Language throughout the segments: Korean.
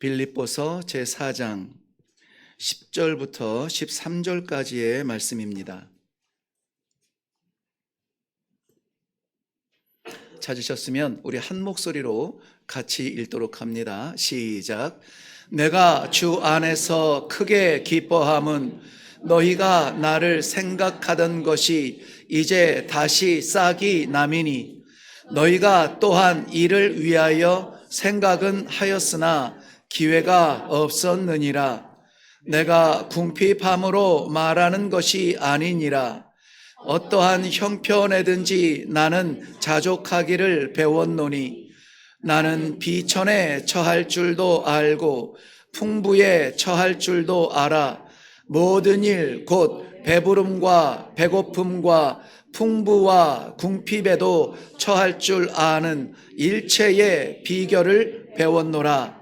빌립보서 제4장 10절부터 13절까지의 말씀입니다. 찾으셨으면 우리 한 목소리로 같이 읽도록 합니다. 시작. 내가 주 안에서 크게 기뻐함은 너희가 나를 생각하던 것이 이제 다시 싹이 남이니 너희가 또한 이를 위하여 생각은 하였으나 기회가 없었느니라. 내가 궁핍함으로 말하는 것이 아니니라. 어떠한 형편에든지 나는 자족하기를 배웠노니 나는 비천에 처할 줄도 알고 풍부에 처할 줄도 알아. 모든 일 곧 배부름과 배고픔과 풍부와 궁핍에도 처할 줄 아는 일체의 비결을 배웠노라.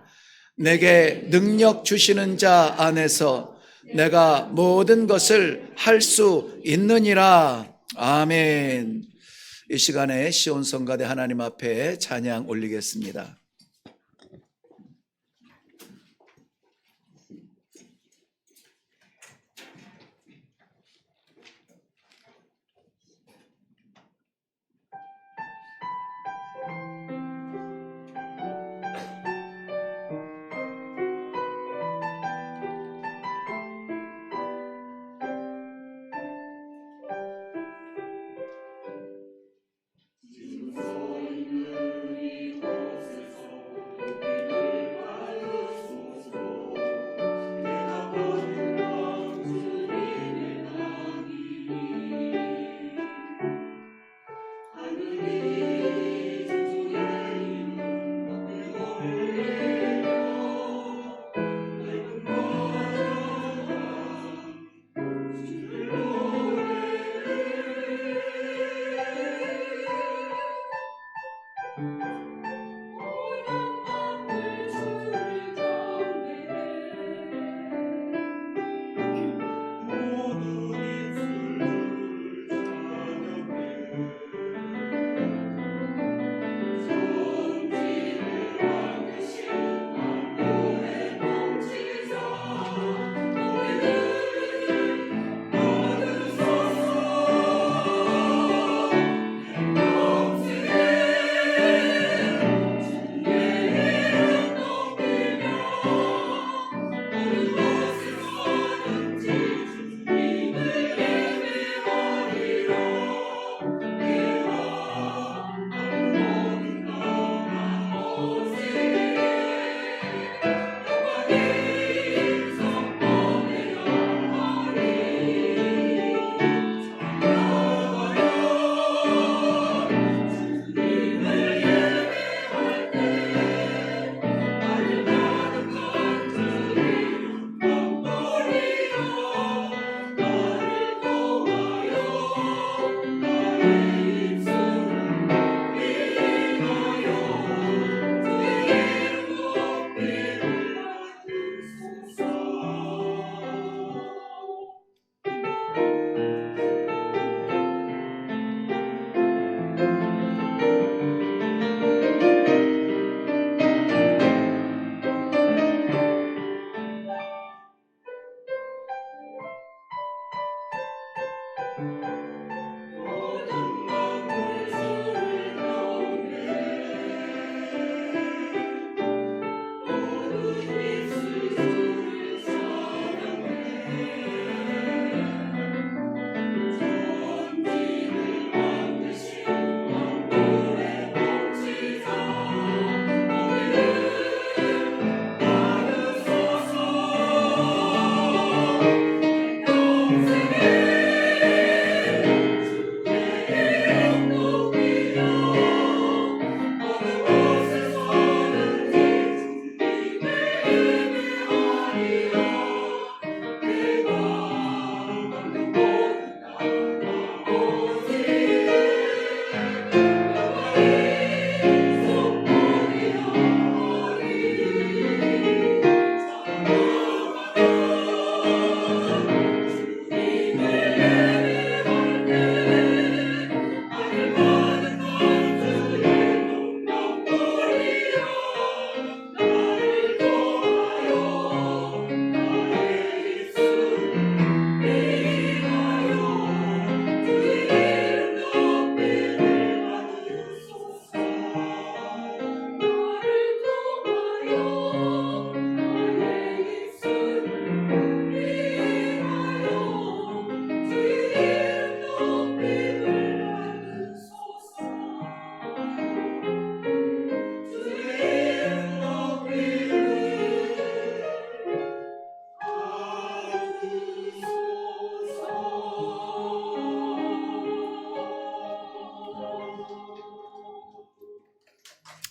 내게 능력 주시는 자 안에서 내가 모든 것을 할 수 있느니라. 아멘. 이 시간에 시온 성가대 하나님 앞에 찬양 올리겠습니다.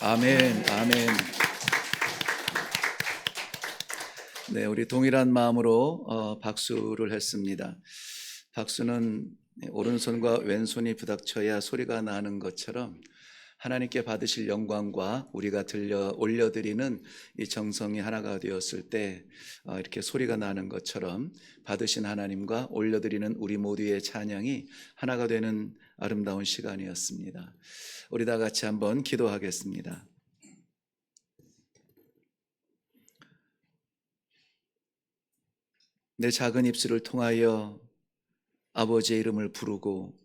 아멘, 아멘. 네, 우리 동일한 마음으로 박수를 했습니다. 박수는 오른손과 왼손이 부닥쳐야 소리가 나는 것처럼 하나님께 받으실 영광과 우리가 올려드리는 이 정성이 하나가 되었을 때 이렇게 소리가 나는 것처럼 받으신 하나님과 올려드리는 우리 모두의 찬양이 하나가 되는 아름다운 시간이었습니다. 우리 다 같이 한번 기도하겠습니다. 내 작은 입술을 통하여 아버지의 이름을 부르고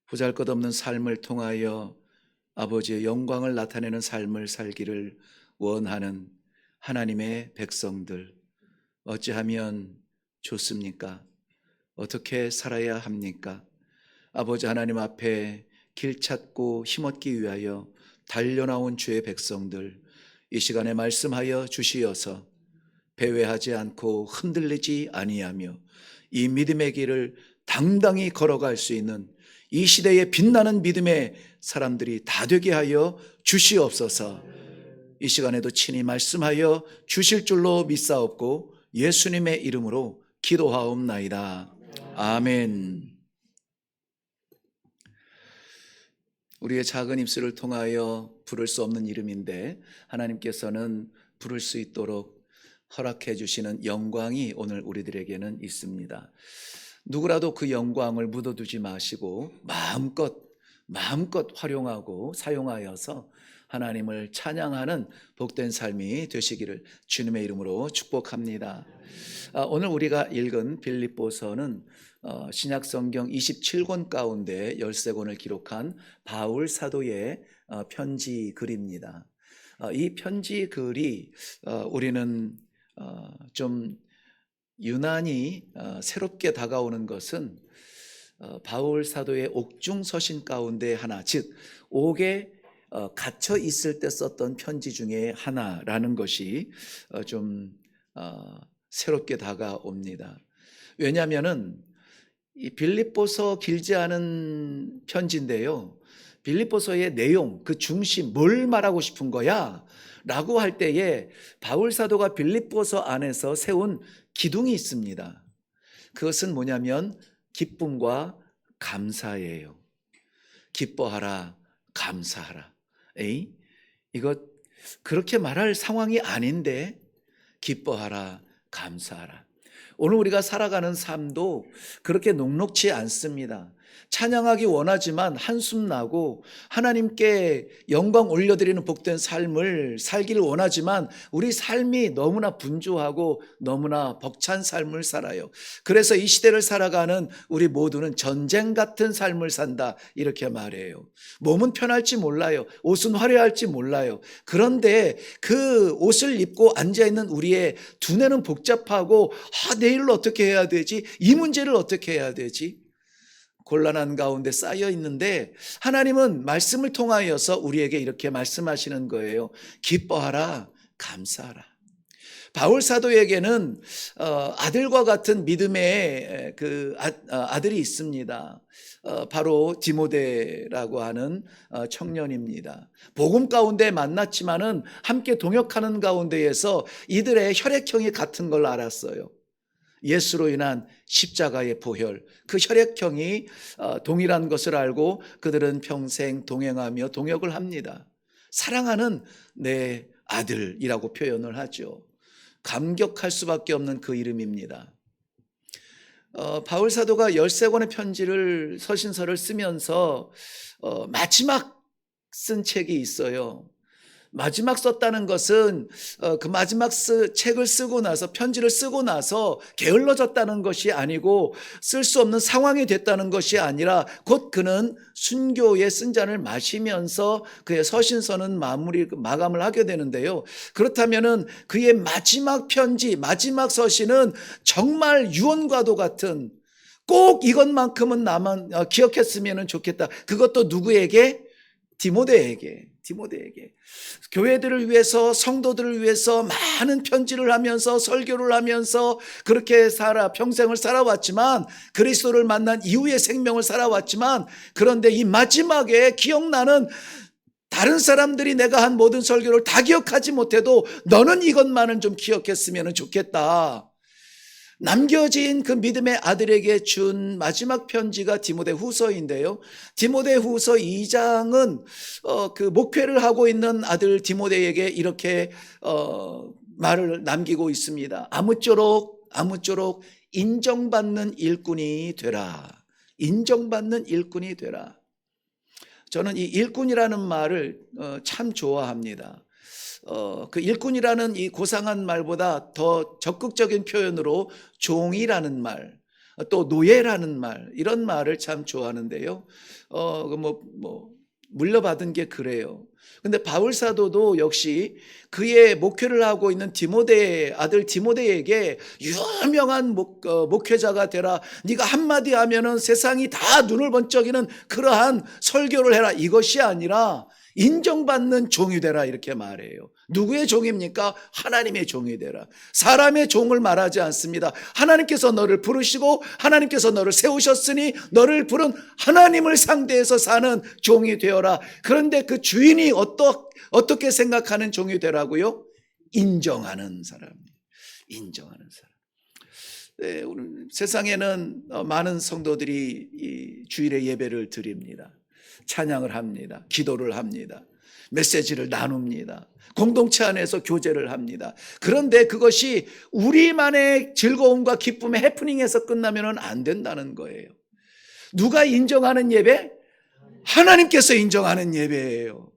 보잘것없는 삶을 통하여 아버지의 영광을 나타내는 삶을 살기를 원하는 하나님의 백성들, 어찌하면 좋습니까? 어떻게 살아야 합니까? 아버지 하나님 앞에 길 찾고 힘얻기 위하여 달려나온 주의 백성들, 이 시간에 말씀하여 주시어서 배회하지 않고 흔들리지 아니하며 이 믿음의 길을 당당히 걸어갈 수 있는 이 시대에 빛나는 믿음의 사람들이 다 되게 하여 주시옵소서. 이 시간에도 친히 말씀하여 주실 줄로 믿사옵고 예수님의 이름으로 기도하옵나이다. 아멘. 우리의 작은 입술을 통하여 부를 수 없는 이름인데 하나님께서는 부를 수 있도록 허락해 주시는 영광이 오늘 우리들에게는 있습니다. 누구라도 그 영광을 묻어두지 마시고 마음껏 활용하고 사용하여서 하나님을 찬양하는 복된 삶이 되시기를 주님의 이름으로 축복합니다. 오늘 우리가 읽은 빌립보서는 신약성경 27권 가운데 13권을 기록한 바울 사도의 편지 글입니다. 이 편지 글이 우리는 좀 유난히 새롭게 다가오는 것은 바울 사도의 옥중서신 가운데 하나, 즉 옥에 갇혀 있을 때 썼던 편지 중에 하나라는 것이 좀 새롭게 다가옵니다. 왜냐하면은 이 빌립보서 길지 않은 편지인데요, 빌립보서의 내용, 그 중심, 뭘 말하고 싶은 거야? 라고 할 때에 바울 사도가 빌립보서 안에서 세운 기둥이 있습니다. 그것은 뭐냐면 기쁨과 감사예요. 기뻐하라, 감사하라. 이거 그렇게 말할 상황이 아닌데 기뻐하라, 감사하라. 오늘 우리가 살아가는 삶도 그렇게 녹록지 않습니다. 찬양하기 원하지만 한숨 나고 하나님께 영광 올려드리는 복된 삶을 살기를 원하지만 우리 삶이 너무나 분주하고 너무나 벅찬 삶을 살아요. 그래서 이 시대를 살아가는 우리 모두는 전쟁 같은 삶을 산다, 이렇게 말해요. 몸은 편할지 몰라요. 옷은 화려할지 몰라요. 그런데 그 옷을 입고 앉아있는 우리의 두뇌는 복잡하고 내일을 어떻게 해야 되지? 이 문제를 어떻게 해야 되지? 곤란한 가운데 쌓여 있는데 하나님은 말씀을 통하여서 우리에게 이렇게 말씀하시는 거예요. 기뻐하라, 감사하라. 바울 사도에게는 아들과 같은 믿음의 그 아들이 있습니다. 바로 디모데라고 하는 청년입니다. 복음 가운데 만났지만은 함께 동역하는 가운데에서 이들의 혈액형이 같은 걸 알았어요. 예수로 인한 십자가의 보혈, 그 혈액형이 동일한 것을 알고 그들은 평생 동행하며 동역을 합니다. 사랑하는 내 아들이라고 표현을 하죠. 감격할 수밖에 없는 그 이름입니다. 바울 사도가 13권의 편지를, 서신서를 쓰면서 마지막 쓴 책이 있어요. 마지막 썼다는 것은 그 마지막 책을 쓰고 나서, 편지를 쓰고 나서 게을러졌다는 것이 아니고 쓸 수 없는 상황이 됐다는 것이 아니라 곧 그는 순교의 쓴 잔을 마시면서 그의 서신서는 마감을 하게 되는데요. 그렇다면은 그의 마지막 편지, 마지막 서신은 정말 유언과도 같은, 꼭 이것만큼은 나만 기억했으면 좋겠다. 그것도 누구에게? 디모데에게. 교회들을 위해서, 성도들을 위해서 많은 편지를 하면서, 설교를 하면서 그렇게 평생을 살아왔지만, 그리스도를 만난 이후의 생명을 살아왔지만, 그런데 이 마지막에 기억나는 다른 사람들이 내가 한 모든 설교를 다 기억하지 못해도 너는 이것만은 좀 기억했으면 좋겠다. 남겨진 그 믿음의 아들에게 준 마지막 편지가 디모데후서인데요. 디모데후서 2장은 그 목회를 하고 있는 아들 디모데에게 이렇게 말을 남기고 있습니다. 아무쪼록 인정받는 일꾼이 되라. 인정받는 일꾼이 되라. 저는 이 일꾼이라는 말을 참 좋아합니다. 그 일꾼이라는 이 고상한 말보다 더 적극적인 표현으로 종이라는 말, 또 노예라는 말, 이런 말을 참 좋아하는데요. 물려받은 게 그래요. 근데 바울 사도도 역시 그의 목회를 하고 있는 아들 디모데에게 유명한 목회자가 되라. 네가 한마디 하면은 세상이 다 눈을 번쩍이는 그러한 설교를 해라. 이것이 아니라 인정받는 종이 되라, 이렇게 말해요. 누구의 종입니까? 하나님의 종이 되라. 사람의 종을 말하지 않습니다. 하나님께서 너를 부르시고 하나님께서 너를 세우셨으니 너를 부른 하나님을 상대해서 사는 종이 되어라. 그런데 그 주인이 어떻게 생각하는 종이 되라고요? 인정하는 사람. 인정하는 사람. 네, 오늘 세상에는 많은 성도들이 이 주일에 예배를 드립니다. 찬양을 합니다. 기도를 합니다. 메시지를 나눕니다. 공동체 안에서 교제를 합니다. 그런데 그것이 우리만의 즐거움과 기쁨의 해프닝에서 끝나면 안 된다는 거예요. 누가 인정하는 예배? 하나님께서 인정하는 예배예요.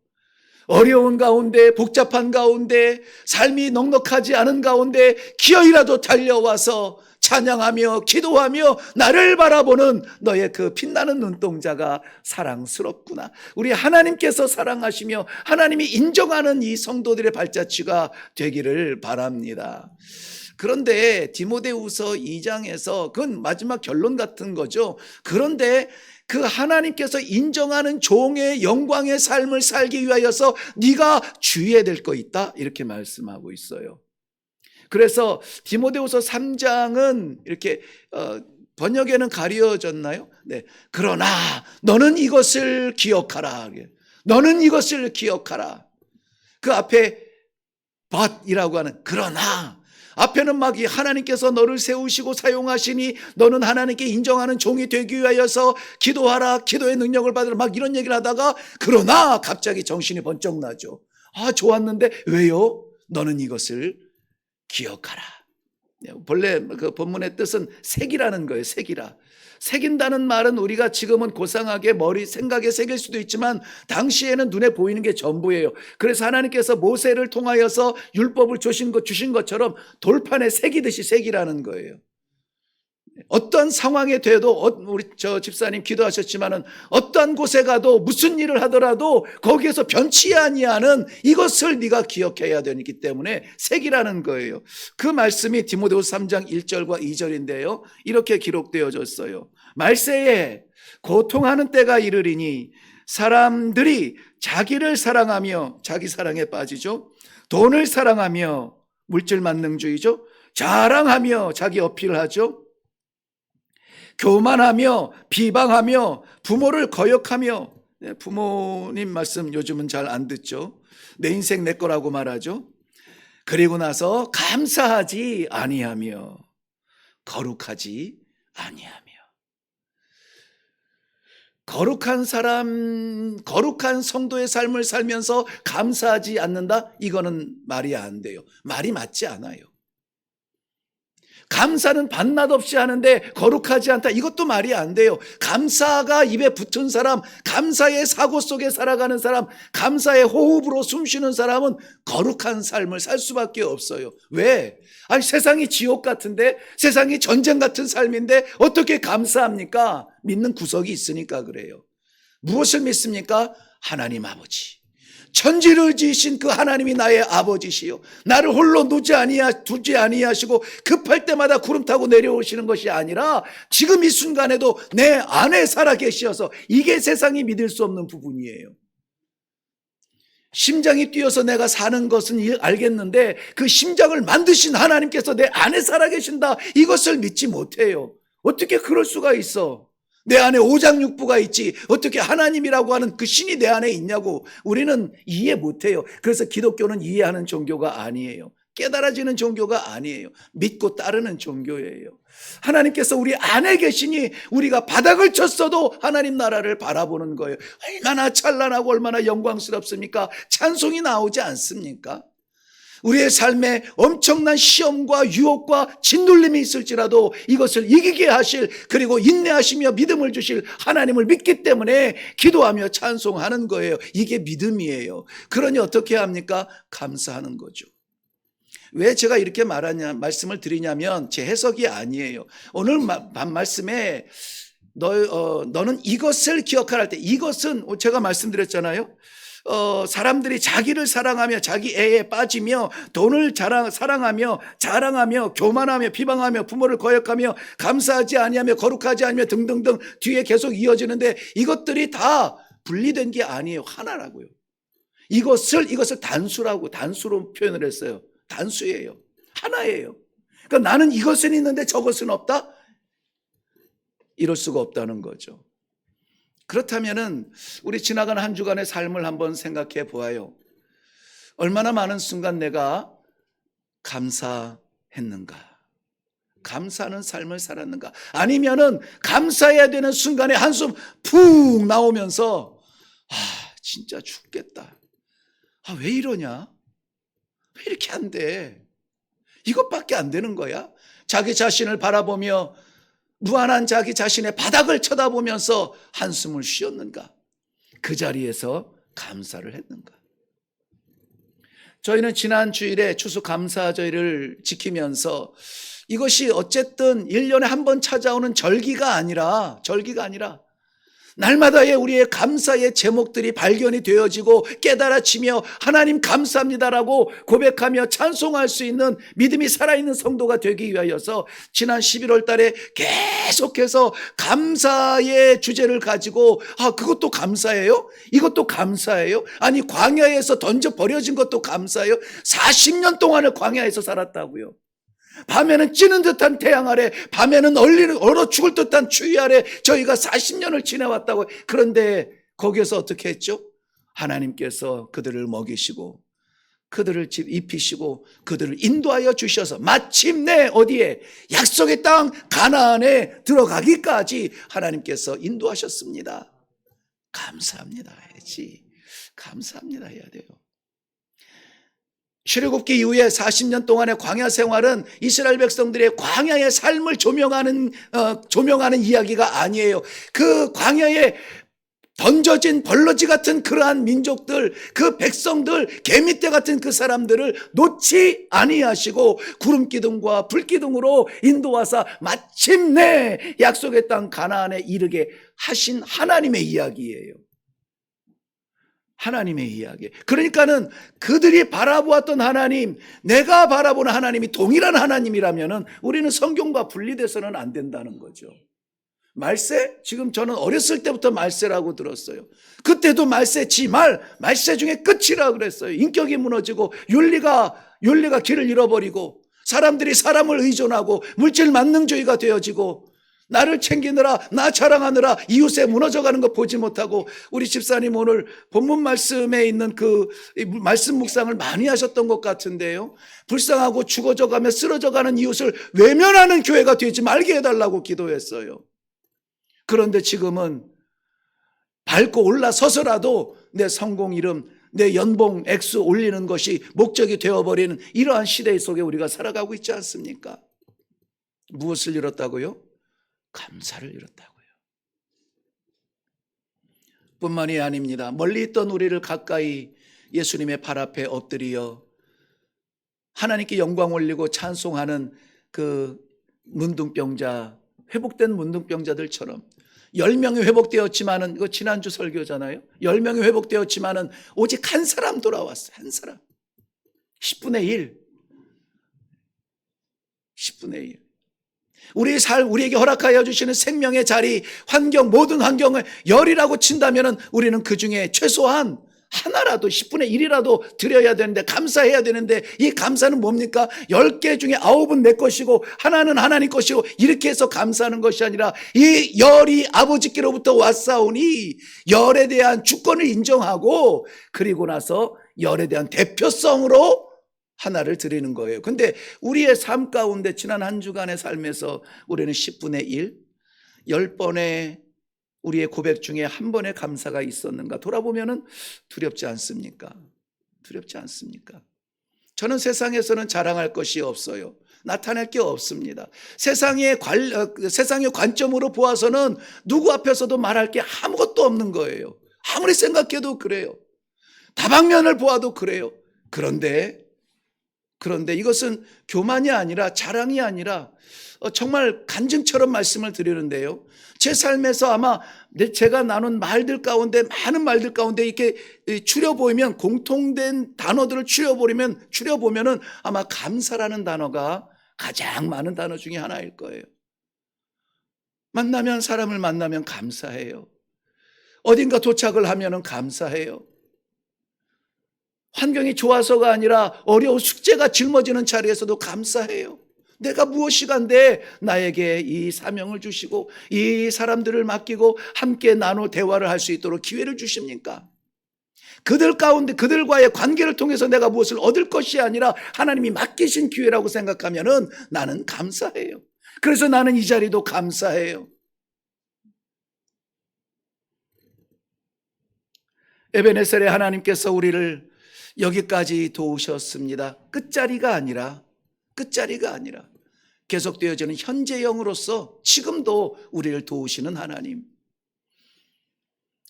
어려운 가운데, 복잡한 가운데, 삶이 넉넉하지 않은 가운데 기어이라도 달려와서 찬양하며 기도하며 나를 바라보는 너의 그 빛나는 눈동자가 사랑스럽구나. 우리 하나님께서 사랑하시며 하나님이 인정하는 이 성도들의 발자취가 되기를 바랍니다. 그런데 디모데후서 2장에서 그건 마지막 결론 같은 거죠. 그런데 그 하나님께서 인정하는 종의 영광의 삶을 살기 위하여서 네가 주의해야 될 거 있다, 이렇게 말씀하고 있어요. 그래서 디모데후서 3장은 이렇게 번역에는 가려졌나요? 네. 그러나 너는 이것을 기억하라. 너는 이것을 기억하라. 그 앞에 but이라고 하는 그러나, 앞에는 막 하나님께서 너를 세우시고 사용하시니 너는 하나님께 인정하는 종이 되기 위하여서 기도하라, 기도의 능력을 받으라, 막 이런 얘기를 하다가 그러나 갑자기 정신이 번쩍 나죠. 아, 좋았는데 왜요? 너는 이것을 기억하라. 본래 그 본문의 뜻은 새기라는 거예요. 새기라. 새긴다는 말은 우리가 지금은 고상하게 생각에 새길 수도 있지만 당시에는 눈에 보이는 게 전부예요. 그래서 하나님께서 모세를 통하여서 율법을 주신 것처럼 돌판에 새기듯이 새기라는 거예요. 어떤 상황에 돼도, 우리 집사님 기도하셨지만은 어떠한 곳에 가도 무슨 일을 하더라도 거기에서 변치 아니하는 이것을 네가 기억해야 되기 때문에 새기라는 거예요. 그 말씀이 디모데후서 3장 1절과 2절인데요. 이렇게 기록되어졌어요. 말세에 고통하는 때가 이르리니 사람들이 자기를 사랑하며, 자기 사랑에 빠지죠. 돈을 사랑하며, 물질 만능주의죠. 자랑하며 자기 어필을 하죠. 교만하며 비방하며 부모를 거역하며, 부모님 말씀 요즘은 잘 안 듣죠. 내 인생 내 거라고 말하죠. 그리고 나서 감사하지 아니하며 거룩하지 아니하며. 거룩한 사람, 거룩한 성도의 삶을 살면서 감사하지 않는다? 이거는 말이 안 돼요. 말이 맞지 않아요. 감사는 반낮 없이 하는데 거룩하지 않다, 이것도 말이 안 돼요. 감사가 입에 붙은 사람, 감사의 사고 속에 살아가는 사람, 감사의 호흡으로 숨쉬는 사람은 거룩한 삶을 살 수밖에 없어요. 왜? 아니, 세상이 지옥 같은데, 세상이 전쟁 같은 삶인데 어떻게 감사합니까? 믿는 구석이 있으니까 그래요. 무엇을 믿습니까? 하나님 아버지, 천지를 지으신 그 하나님이 나의 아버지시요, 나를 홀로 두지 아니하시고 급할 때마다 구름 타고 내려오시는 것이 아니라 지금 이 순간에도 내 안에 살아 계시어서, 이게 세상이 믿을 수 없는 부분이에요. 심장이 뛰어서 내가 사는 것은 알겠는데 그 심장을 만드신 하나님께서 내 안에 살아 계신다, 이것을 믿지 못해요. 어떻게 그럴 수가 있어? 내 안에 오장육부가 있지 어떻게 하나님이라고 하는 그 신이 내 안에 있냐고 우리는 이해 못해요. 그래서 기독교는 이해하는 종교가 아니에요. 깨달아지는 종교가 아니에요. 믿고 따르는 종교예요. 하나님께서 우리 안에 계시니 우리가 바닥을 쳤어도 하나님 나라를 바라보는 거예요. 얼마나 찬란하고 얼마나 영광스럽습니까? 찬송이 나오지 않습니까? 우리의 삶에 엄청난 시험과 유혹과 짓눌림이 있을지라도 이것을 이기게 하실, 그리고 인내하시며 믿음을 주실 하나님을 믿기 때문에 기도하며 찬송하는 거예요. 이게 믿음이에요. 그러니 어떻게 합니까? 감사하는 거죠. 왜 제가 이렇게 말씀을 드리냐면 제 해석이 아니에요. 오늘 밤 말씀에 너는 이것을 기억하라 할 때, 이것은 제가 말씀드렸잖아요. 사람들이 자기를 사랑하며 자기 애에 빠지며 돈을 사랑하며 자랑하며 교만하며 비방하며 부모를 거역하며 감사하지 아니하며 거룩하지 아니하며 등등등 뒤에 계속 이어지는데 이것들이 다 분리된 게 아니에요. 하나라고요. 이것을 단수로 표현을 했어요. 단수예요. 하나예요. 그러니까 나는 이것은 있는데 저것은 없다? 이럴 수가 없다는 거죠. 그렇다면은 우리 지나간 한 주간의 삶을 한번 생각해 보아요. 얼마나 많은 순간 내가 감사했는가? 감사하는 삶을 살았는가? 아니면은 감사해야 되는 순간에 한숨 푹 나오면서 진짜 죽겠다. 왜 이러냐? 왜 이렇게 안 돼? 이것밖에 안 되는 거야? 자기 자신을 바라보며 무한한 자기 자신의 바닥을 쳐다보면서 한숨을 쉬었는가? 그 자리에서 감사를 했는가? 저희는 지난 주일에 추수감사절을 지키면서 이것이 어쨌든 1년에 한 번 찾아오는 절기가 아니라 날마다의 우리의 감사의 제목들이 발견이 되어지고 깨달아지며 하나님 감사합니다라고 고백하며 찬송할 수 있는 믿음이 살아있는 성도가 되기 위하여서 지난 11월 달에 계속해서 감사의 주제를 가지고 그것도 감사해요? 이것도 감사해요? 아니 광야에서 던져 버려진 것도 감사해요? 40년 동안을 광야에서 살았다고요. 밤에는 찌는 듯한 태양 아래, 밤에는 얼어 죽을 듯한 추위 아래 저희가 40년을 지내왔다고. 그런데 거기에서 어떻게 했죠? 하나님께서 그들을 먹이시고 그들을 입히시고 그들을 인도하여 주셔서 마침내 어디에? 약속의 땅 가나안에 들어가기까지 하나님께서 인도하셨습니다. 감사합니다 해야지. 감사합니다 해야 돼요. 출애굽기 이후에 40년 동안의 광야 생활은 이스라엘 백성들의 광야의 삶을 조명하는 이야기가 아니에요. 그 광야에 던져진 벌러지 같은 그러한 민족들, 그 백성들, 개미떼 같은 그 사람들을 놓지 아니하시고 구름기둥과 불기둥으로 인도하사 마침내 약속의 땅 가나안에 이르게 하신 하나님의 이야기예요. 하나님의 이야기. 그러니까는 그들이 바라보았던 하나님, 내가 바라보는 하나님이 동일한 하나님이라면은 우리는 성경과 분리돼서는 안 된다는 거죠. 말세? 지금 저는 어렸을 때부터 말세라고 들었어요. 그때도 말세 중에 끝이라고 그랬어요. 인격이 무너지고 윤리가 길을 잃어버리고 사람들이 사람을 의존하고 물질 만능주의가 되어지고 나를 챙기느라 나 자랑하느라 이웃에 무너져가는 거 보지 못하고 우리 집사님 오늘 본문 말씀에 있는 그 말씀 묵상을 많이 하셨던 것 같은데요. 불쌍하고 죽어져가며 쓰러져가는 이웃을 외면하는 교회가 되지 말게 해달라고 기도했어요. 그런데 지금은 밟고 올라서서라도 내 성공 이름, 내 연봉 액수 올리는 것이 목적이 되어버리는 이러한 시대 속에 우리가 살아가고 있지 않습니까? 무엇을 잃었다고요? 감사를 잃었다고요. 뿐만이 아닙니다. 멀리 있던 우리를 가까이 예수님의 발 앞에 엎드려 하나님께 영광 올리고 찬송하는 그 문둥병자, 회복된 문둥병자들처럼 10명이 회복되었지만은, 이거 지난주 설교잖아요. 10명이 회복되었지만은 오직 한 사람 돌아왔어요. 한 사람. 10분의 1. 10분의 1. 우리에게 허락하여 주시는 생명의 자리, 환경, 모든 환경을 열이라고 친다면은 우리는 그 중에 최소한 하나라도 10분의 1이라도 드려야 되는데, 감사해야 되는데, 이 감사는 뭡니까? 10개 중에 9은 내 것이고 하나는 하나님 것이고, 이렇게 해서 감사하는 것이 아니라 이 열이 아버지께로부터 왔사오니 열에 대한 주권을 인정하고, 그리고 나서 열에 대한 대표성으로 하나를 드리는 거예요. 근데 우리의 삶 가운데 지난 한 주간의 삶에서 우리는 10분의 1, 10번의 우리의 고백 중에 한 번의 감사가 있었는가 돌아보면은 두렵지 않습니까? 두렵지 않습니까? 저는 세상에서는 자랑할 것이 없어요. 나타낼 게 없습니다. 세상의 관점으로 보아서는 누구 앞에서도 말할 게 아무것도 없는 거예요. 아무리 생각해도 그래요. 다방면을 보아도 그래요. 그런데 이것은 교만이 아니라, 자랑이 아니라 정말 간증처럼 말씀을 드리는데요, 제 삶에서 아마 제가 나눈 말들 가운데, 많은 말들 가운데 이렇게 추려 보이면, 공통된 단어들을 추려 보면은 아마 감사라는 단어가 가장 많은 단어 중에 하나일 거예요. 사람을 만나면 감사해요. 어딘가 도착을 하면은 감사해요. 환경이 좋아서가 아니라 어려운 숙제가 짊어지는 자리에서도 감사해요. 내가 무엇이간데 나에게 이 사명을 주시고 이 사람들을 맡기고 함께 나눠 대화를 할 수 있도록 기회를 주십니까? 그들 가운데 그들과의 관계를 통해서 내가 무엇을 얻을 것이 아니라 하나님이 맡기신 기회라고 생각하면은 나는 감사해요. 그래서 나는 이 자리도 감사해요. 에베네셀의 하나님께서 우리를 여기까지 도우셨습니다. 끝자리가 아니라 계속되어지는 현재형으로서 지금도 우리를 도우시는 하나님.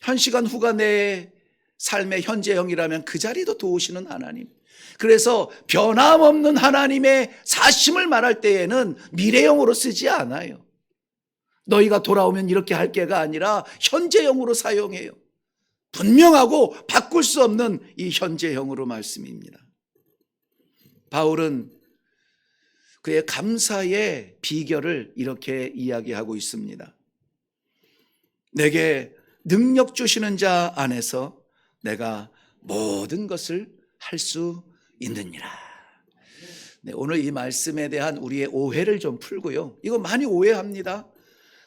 한 시간 후가 내 삶의 현재형이라면 그 자리도 도우시는 하나님. 그래서 변함없는 하나님의 사심을 말할 때에는 미래형으로 쓰지 않아요. 너희가 돌아오면 이렇게 할 게가 아니라 현재형으로 사용해요. 분명하고 바꿀 수 없는 이 현재형으로 말씀입니다. 바울은 그의 감사의 비결을 이렇게 이야기하고 있습니다. 내게 능력 주시는 자 안에서 내가 모든 것을 할 수 있느니라. 네, 오늘 이 말씀에 대한 우리의 오해를 좀 풀고요. 이거 많이 오해합니다.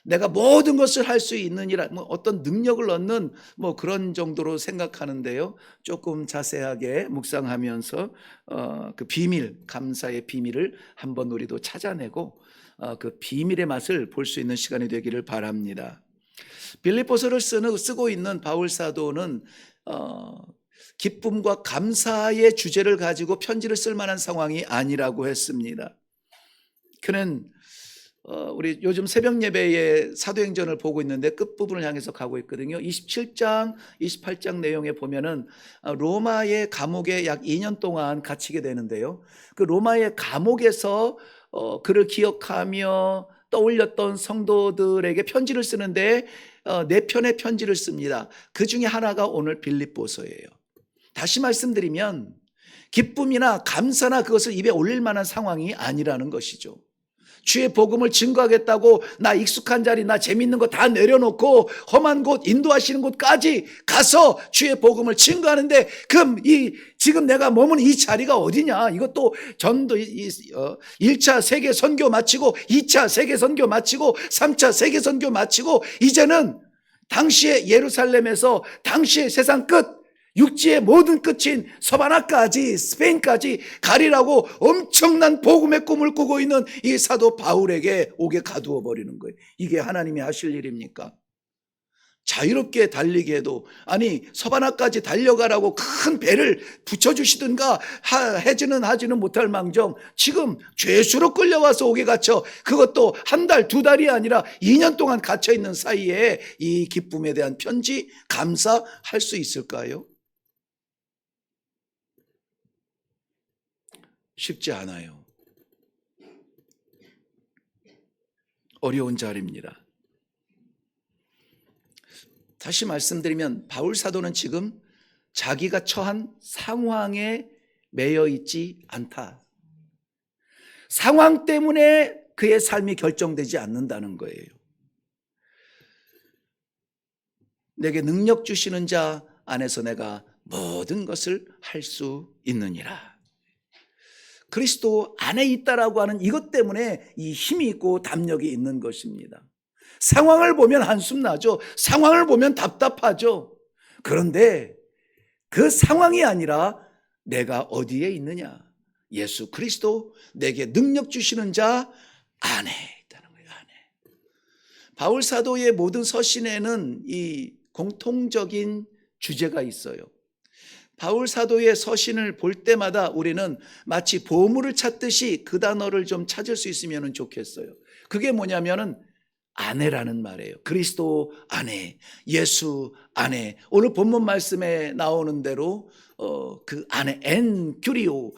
내가 모든 것을 할 수 있느니라, 어떤 능력을 얻는 그런 정도로 생각하는데요, 조금 자세하게 묵상하면서 그 비밀, 감사의 비밀을 한번 우리도 찾아내고 그 비밀의 맛을 볼 수 있는 시간이 되기를 바랍니다. 빌립보서를 쓰고 있는 바울 사도는 기쁨과 감사의 주제를 가지고 편지를 쓸 만한 상황이 아니라고 했습니다. 그는 우리 요즘 새벽 예배의 사도행전을 보고 있는데 끝부분을 향해서 가고 있거든요. 27장, 28장 내용에 보면은 로마의 감옥에 약 2년 동안 갇히게 되는데요. 그 로마의 감옥에서 그를 기억하며 떠올렸던 성도들에게 편지를 쓰는데 4편의 편지를 씁니다. 그 중에 하나가 오늘 빌립보서예요. 다시 말씀드리면 기쁨이나 감사나 그것을 입에 올릴 만한 상황이 아니라는 것이죠. 주의 복음을 증거하겠다고 나 익숙한 자리, 나 재밌는 거 다 내려놓고 험한 곳, 인도하시는 곳까지 가서 주의 복음을 증거하는데, 그럼 지금 내가 머무는 이 자리가 어디냐? 이것도 전도 1차 세계 선교 마치고 2차 세계 선교 마치고 3차 세계 선교 마치고 이제는 당시의 예루살렘에서 당시의 세상 끝, 육지의 모든 끝인 서바나까지, 스페인까지 가리라고 엄청난 복음의 꿈을 꾸고 있는 이 사도 바울에게 오게 가두어 버리는 거예요. 이게 하나님이 하실 일입니까? 자유롭게 달리게 해도, 아니 서바나까지 달려가라고 큰 배를 붙여주시든가 하지는 못할 망정 지금 죄수로 끌려와서 옥에 갇혀, 그것도 한 달, 2달이 아니라 2년 동안 갇혀있는 사이에 이 기쁨에 대한 편지, 감사할 수 있을까요? 쉽지 않아요. 어려운 자리입니다. 다시 말씀드리면 바울 사도는 지금 자기가 처한 상황에 매여 있지 않다. 상황 때문에 그의 삶이 결정되지 않는다는 거예요. 내게 능력 주시는 자 안에서 내가 모든 것을 할 수 있느니라. 그리스도 안에 있다라고 하는 이것 때문에 이 힘이 있고 담력이 있는 것입니다. 상황을 보면 한숨 나죠. 상황을 보면 답답하죠. 그런데 그 상황이 아니라 내가 어디에 있느냐? 예수 그리스도 내게 능력 주시는 자 안에 있다는 거예요. 안에. 바울 사도의 모든 서신에는 이 공통적인 주제가 있어요. 바울 사도의 서신을 볼 때마다 우리는 마치 보물을 찾듯이 그 단어를 좀 찾을 수 있으면 좋겠어요. 그게 뭐냐면은 안에라는 말이에요. 그리스도 안에, 예수 안에. 오늘 본문 말씀에 나오는 대로 그 안에 엔 큐리오,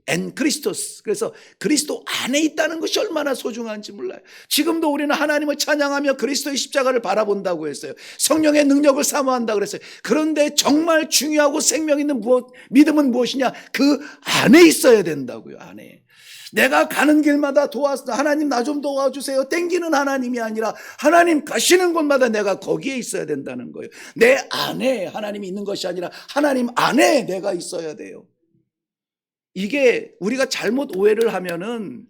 엔 크리스토스. 그래서 그리스도 안에 있다는 것이 얼마나 소중한지 몰라요. 지금도 우리는 하나님을 찬양하며 그리스도의 십자가를 바라본다고 했어요. 성령의 능력을 사모한다고 그랬어요. 그런데 정말 중요하고 생명 있는 믿음은 무엇이냐? 그 안에 있어야 된다고요. 안에. 내가 가는 길마다 하나님 나 좀 도와주세요 땡기는 하나님이 아니라 하나님 가시는 곳마다 내가 거기에 있어야 된다는 거예요. 내 안에 하나님이 있는 것이 아니라 하나님 안에 내가 있어야 돼요. 이게 우리가 잘못 오해를 하면은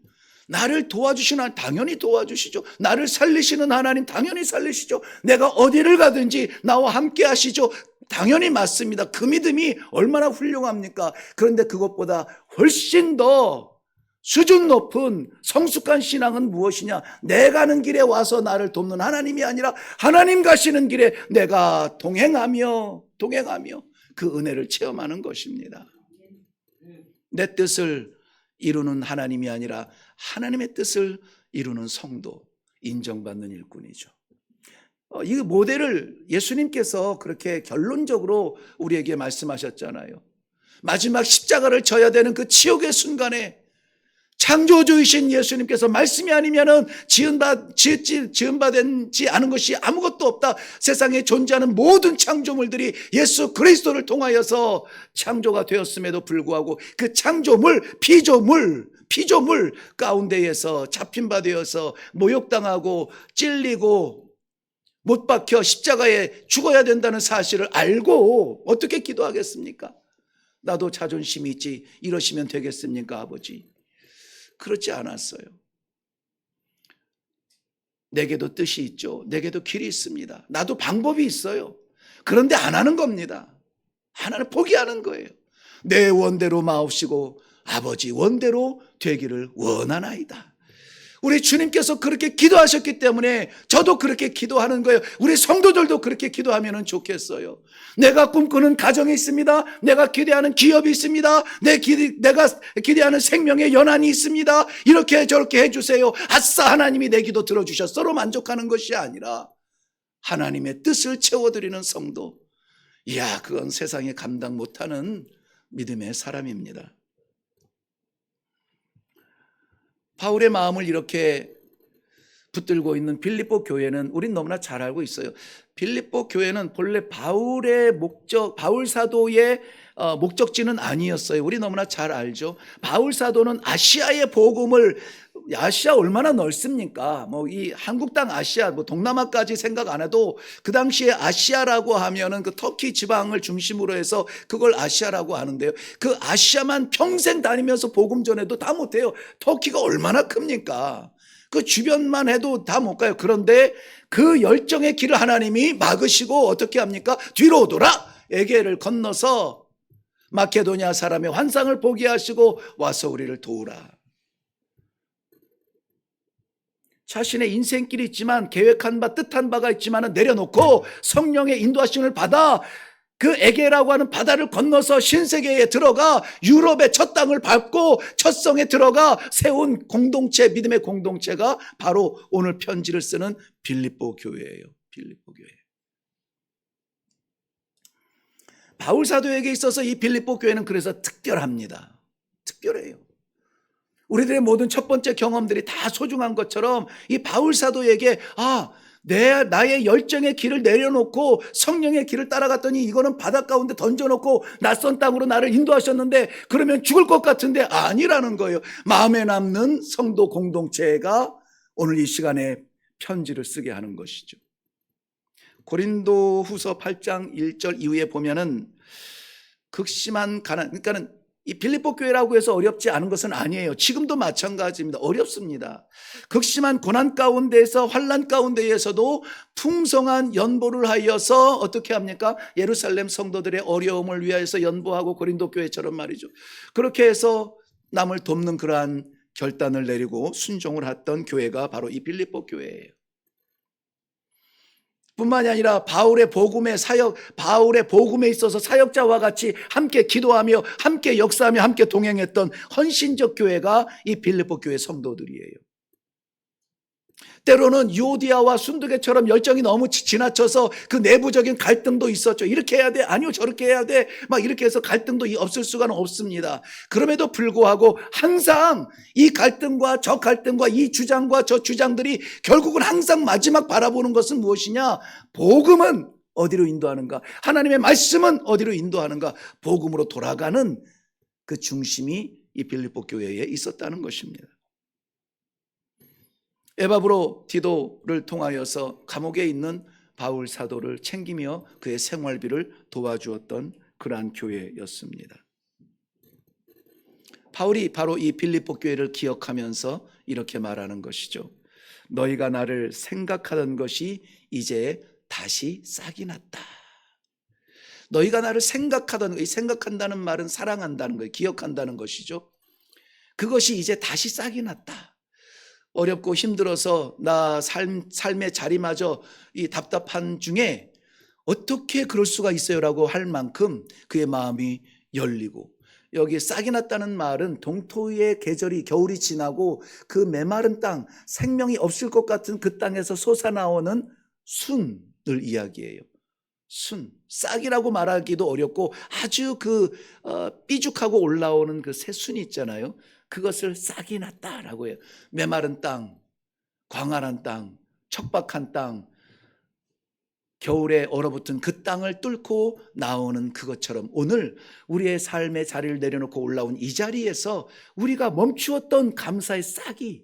나를 도와주시는 하나님 당연히 도와주시죠. 나를 살리시는 하나님 당연히 살리시죠. 내가 어디를 가든지 나와 함께 하시죠. 당연히 맞습니다. 그 믿음이 얼마나 훌륭합니까? 그런데 그것보다 훨씬 더 수준 높은 성숙한 신앙은 무엇이냐? 내 가는 길에 와서 나를 돕는 하나님이 아니라 하나님 가시는 길에 내가 동행하며 그 은혜를 체험하는 것입니다. 내 뜻을 이루는 하나님이 아니라 하나님의 뜻을 이루는 성도, 인정받는 일꾼이죠. 이 모델을 예수님께서 그렇게 결론적으로 우리에게 말씀하셨잖아요. 마지막 십자가를 져야 되는 그 치욕의 순간에 창조주이신 예수님께서 말씀이 아니면은 지음받지 않은 것이 아무것도 없다. 세상에 존재하는 모든 창조물들이 예수 그리스도를 통하여서 창조가 되었음에도 불구하고 그 창조물, 피조물 가운데에서 잡힌 바 되어서 모욕당하고 찔리고 못 박혀 십자가에 죽어야 된다는 사실을 알고 어떻게 기도하겠습니까? 나도 자존심이 있지 이러시면 되겠습니까, 아버지? 그렇지 않았어요. 내게도 뜻이 있죠. 내게도 길이 있습니다. 나도 방법이 있어요. 그런데 안 하는 겁니다. 하나는 포기하는 거예요. 내 원대로 마옵시고 아버지 원대로 되기를 원하나이다. 우리 주님께서 그렇게 기도하셨기 때문에 저도 그렇게 기도하는 거예요. 우리 성도들도 그렇게 기도하면 좋겠어요. 내가 꿈꾸는 가정이 있습니다. 내가 기대하는 기업이 있습니다. 내가 기대하는 생명의 연한이 있습니다. 이렇게 저렇게 해주세요. 아싸 하나님이 내 기도 들어주셨어로 만족하는 것이 아니라 하나님의 뜻을 채워드리는 성도. 이야, 그건 세상에 감당 못하는 믿음의 사람입니다. 바울의 마음을 이렇게 붙들고 있는 빌립보 교회는 우린 너무나 잘 알고 있어요. 빌립보 교회는 본래 바울 사도의 목적지는 아니었어요. 우리 너무나 잘 알죠. 바울 사도는 아시아의 복음을, 아시아 얼마나 넓습니까? 이 한국 땅 아시아, 동남아까지 생각 안 해도 그 당시에 아시아라고 하면은 그 터키 지방을 중심으로 해서 그걸 아시아라고 하는데요. 그 아시아만 평생 다니면서 복음 전해도 다 못해요. 터키가 얼마나 큽니까? 그 주변만 해도 다 못 가요. 그런데 그 열정의 길을 하나님이 막으시고 어떻게 합니까? 뒤로 돌아! 에게를 건너서 마케도니아 사람의 환상을 보게 하시고 와서 우리를 도우라. 자신의 인생길이 있지만 계획한 바 뜻한 바가 있지만 내려놓고 성령의 인도하심을 받아 그 에게라고 하는 바다를 건너서 신세계에 들어가 유럽의 첫 땅을 밟고 첫 성에 들어가 세운 공동체, 믿음의 공동체가 바로 오늘 편지를 쓰는 빌립보 교회예요. 빌립보 교회. 바울 사도에게 있어서 이 빌립보 교회는 그래서 특별합니다. 특별해요. 우리들의 모든 첫 번째 경험들이 다 소중한 것처럼 이 바울 사도에게 나의 열정의 길을 내려놓고 성령의 길을 따라갔더니 이거는 바다 가운데 던져놓고 낯선 땅으로 나를 인도하셨는데 그러면 죽을 것 같은데 아니라는 거예요. 마음에 남는 성도 공동체가 오늘 이 시간에 편지를 쓰게 하는 것이죠. 고린도 후서 8장 1절 이후에 보면은 극심한 가난, 그러니까는 이 빌립보 교회라고 해서 어렵지 않은 것은 아니에요. 지금도 마찬가지입니다. 어렵습니다. 극심한 고난 가운데에서, 환난 가운데에서도 풍성한 연보를 하여서 어떻게 합니까? 예루살렘 성도들의 어려움을 위하여서 연보하고, 고린도 교회처럼 말이죠. 그렇게 해서 남을 돕는 그러한 결단을 내리고 순종을 했던 교회가 바로 이 빌립보 교회예요. 뿐만이 아니라 바울의 복음에 있어서 사역자와 같이 함께 기도하며 함께 역사하며 함께 동행했던 헌신적 교회가 이 빌립보 교회 성도들이에요. 때로는 유오디아와 순두개처럼 열정이 너무 지나쳐서 그 내부적인 갈등도 있었죠. 이렇게 해야 돼, 아니요 저렇게 해야 돼, 막 이렇게 해서 갈등도 없을 수가 없습니다. 그럼에도 불구하고 항상 이 갈등과 저 갈등과 이 주장과 저 주장들이 결국은 항상 마지막 바라보는 것은 무엇이냐? 복음은 어디로 인도하는가? 하나님의 말씀은 어디로 인도하는가? 복음으로 돌아가는 그 중심이 이 빌립보 교회에 있었다는 것입니다. 에바브로 디도를 통하여서 감옥에 있는 바울 사도를 챙기며 그의 생활비를 도와주었던 그러한 교회였습니다. 바울이 바로 이 빌립보 교회를 기억하면서 이렇게 말하는 것이죠. 너희가 나를 생각하던 것이 이제 다시 싹이 났다. 너희가 나를 생각한다는 말은 사랑한다는 거예요. 기억한다는 것이죠. 그것이 이제 다시 싹이 났다. 어렵고 힘들어서 나 삶의 자리마저 이 답답한 중에 어떻게 그럴 수가 있어요라고 할 만큼 그의 마음이 열리고, 여기 싹이 났다는 말은 동토의 계절이 겨울이 지나고 그 메마른 땅, 생명이 없을 것 같은 그 땅에서 솟아나오는 순을 이야기해요. 순, 싹이라고 말하기도 어렵고 아주 삐죽하고 올라오는 그 새순이 있잖아요. 그것을 싹이 났다라고 해요. 메마른 땅, 광활한 땅, 척박한 땅, 겨울에 얼어붙은 그 땅을 뚫고 나오는 그것처럼 오늘 우리의 삶의 자리를 내려놓고 올라온 이 자리에서 우리가 멈추었던 감사의 싹이,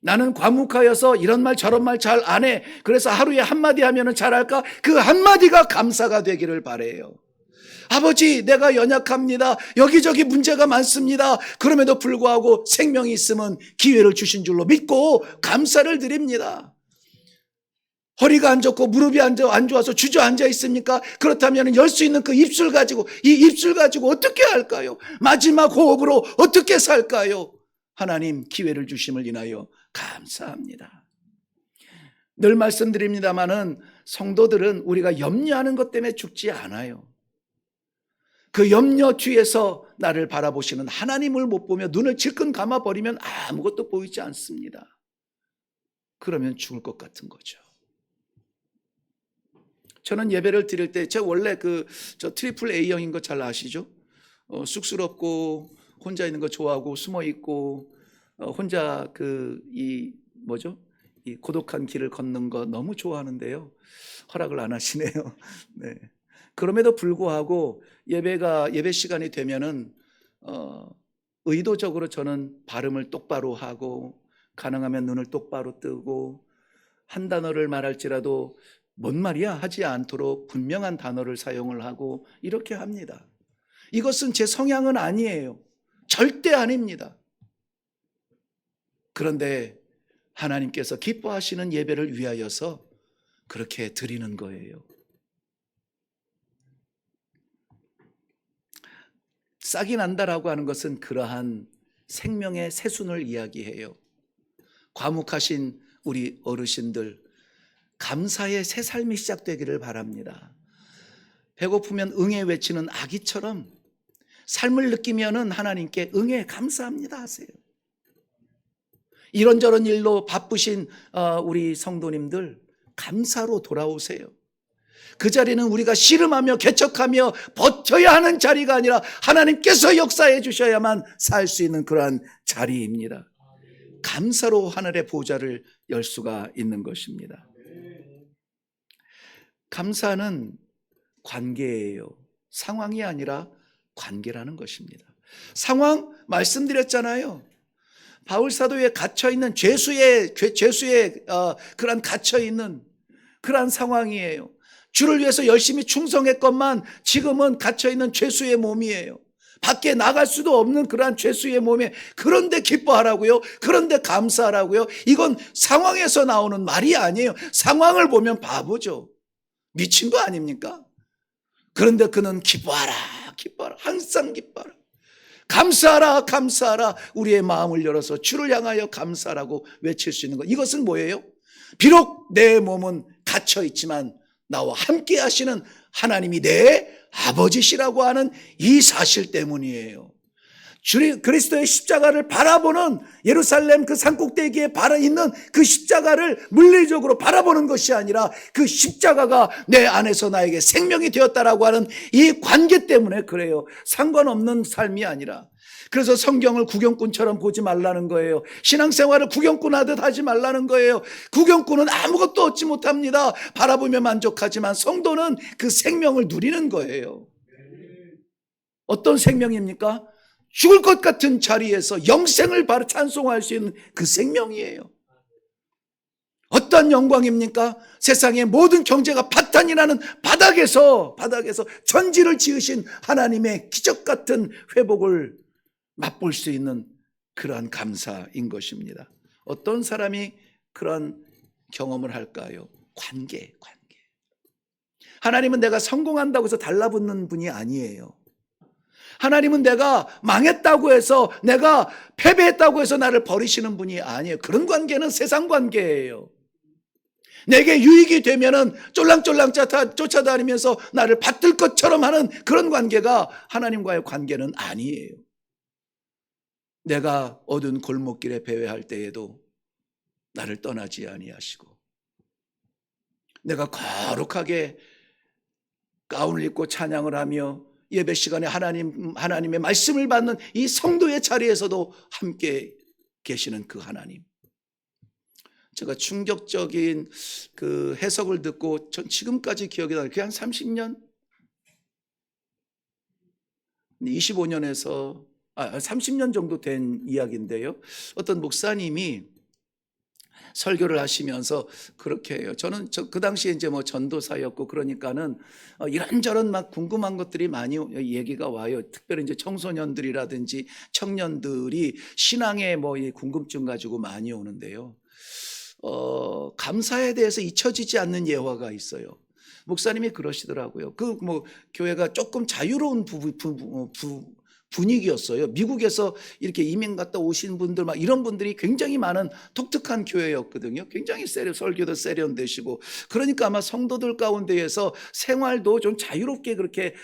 나는 과묵하여서 이런 말 저런 말 잘 안 해. 그래서 하루에 한마디 하면 잘할까? 그 한마디가 감사가 되기를 바라요. 아버지, 내가 연약합니다. 여기저기 문제가 많습니다. 그럼에도 불구하고 생명이 있으면 기회를 주신 줄로 믿고 감사를 드립니다. 허리가 안 좋고 무릎이 안 좋아서 주저앉아 있습니까? 그렇다면 열 수 있는 그 입술 가지고, 이 입술 가지고 어떻게 할까요? 마지막 호흡으로 어떻게 살까요? 하나님 기회를 주심을 인하여 감사합니다. 늘 말씀드립니다마는 성도들은 우리가 염려하는 것 때문에 죽지 않아요. 그 염려 뒤에서 나를 바라보시는 하나님을 못 보며 눈을 질끈 감아버리면 아무것도 보이지 않습니다. 그러면 죽을 것 같은 거죠. 저는 예배를 드릴 때, 제가 원래 저 트리플 A형인 거 잘 아시죠? 쑥스럽고 혼자 있는 거 좋아하고 숨어 있고 혼자 이 고독한 길을 걷는 거 너무 좋아하는데요. 허락을 안 하시네요. 네. 그럼에도 불구하고 예배 시간이 되면은 의도적으로 저는 발음을 똑바로 하고 가능하면 눈을 똑바로 뜨고 한 단어를 말할지라도 뭔 말이야 하지 않도록 분명한 단어를 사용을 하고 이렇게 합니다. 이것은 제 성향은 아니에요. 절대 아닙니다. 그런데 하나님께서 기뻐하시는 예배를 위하여서 그렇게 드리는 거예요. 싹이 난다라고 하는 것은 그러한 생명의 새순을 이야기해요. 과묵하신 우리 어르신들, 감사의 새 삶이 시작되기를 바랍니다. 배고프면 응애 외치는 아기처럼 삶을 느끼면은 하나님께 응애 감사합니다 하세요. 이런저런 일로 바쁘신 우리 성도님들 감사로 돌아오세요. 그 자리는 우리가 씨름하며 개척하며 버텨야 하는 자리가 아니라 하나님께서 역사해 주셔야만 살 수 있는 그러한 자리입니다. 감사로 하늘의 보좌를 열 수가 있는 것입니다. 감사는 관계예요. 상황이 아니라 관계라는 것입니다. 상황 말씀드렸잖아요. 바울 사도에 갇혀 있는 죄수의 그런 갇혀 있는 그런 상황이에요. 주를 위해서 열심히 충성했건만 지금은 갇혀있는 죄수의 몸이에요. 밖에 나갈 수도 없는 그러한 죄수의 몸에, 그런데 기뻐하라고요? 그런데 감사하라고요? 이건 상황에서 나오는 말이 아니에요. 상황을 보면 바보죠. 미친 거 아닙니까? 그런데 그는 기뻐하라, 기뻐하라, 항상 기뻐하라, 감사하라, 감사하라. 우리의 마음을 열어서 주를 향하여 감사라고 외칠 수 있는 것. 이것은 뭐예요? 비록 내 몸은 갇혀 있지만 나와 함께 하시는 하나님이 내 아버지시라고 하는 이 사실 때문이에요. 그리스도의 십자가를 바라보는, 예루살렘 그 산꼭대기에 있는 그 십자가를 물리적으로 바라보는 것이 아니라 그 십자가가 내 안에서 나에게 생명이 되었다라고 하는 이 관계 때문에 그래요. 상관없는 삶이 아니라. 그래서 성경을 구경꾼처럼 보지 말라는 거예요. 신앙생활을 구경꾼 하듯 하지 말라는 거예요. 구경꾼은 아무것도 얻지 못합니다. 바라보며 만족하지만 성도는 그 생명을 누리는 거예요. 어떤 생명입니까? 죽을 것 같은 자리에서 영생을 바로 찬송할 수 있는 그 생명이에요. 어떤 영광입니까? 세상의 모든 경제가 파탄이라는 바닥에서 천지를 지으신 하나님의 기적 같은 회복을 맛볼 수 있는 그러한 감사인 것입니다. 어떤 사람이 그런 경험을 할까요? 관계. 하나님은 내가 성공한다고 해서 달라붙는 분이 아니에요. 하나님은 내가 망했다고 해서, 내가 패배했다고 해서 나를 버리시는 분이 아니에요. 그런 관계는 세상 관계예요. 내게 유익이 되면은 쫄랑쫄랑 쫓아다니면서 나를 받들 것처럼 하는 그런 관계가 하나님과의 관계는 아니에요. 내가 어두운 골목길에 배회할 때에도 나를 떠나지 아니하시고, 내가 거룩하게 가운을 입고 찬양을 하며 예배 시간에 하나님의 말씀을 받는 이 성도의 자리에서도 함께 계시는 그 하나님. 제가 충격적인 그 해석을 듣고 전 지금까지 기억이 나요. 그냥 30년? 25년에서 30년 정도 된 이야기인데요. 어떤 목사님이 설교를 하시면서 그렇게 해요. 저는 그 당시에 이제 뭐 전도사였고, 그러니까는 이런저런 막 궁금한 것들이 많이 얘기가 와요. 특별히 이제 청소년들이라든지 청년들이 신앙에 뭐 이 궁금증 가지고 많이 오는데요. 감사에 대해서 잊혀지지 않는 예화가 있어요. 목사님이 그러시더라고요. 그 뭐 교회가 조금 자유로운 분위기였어요. 미국에서 이렇게 이민 갔다 오신 분들, 막 이런 분들이 굉장히 많은 독특한 교회였거든요. 굉장히 설교도 세련되시고, 그러니까 아마 성도들 가운데에서 생활도 좀 자유롭게 그렇게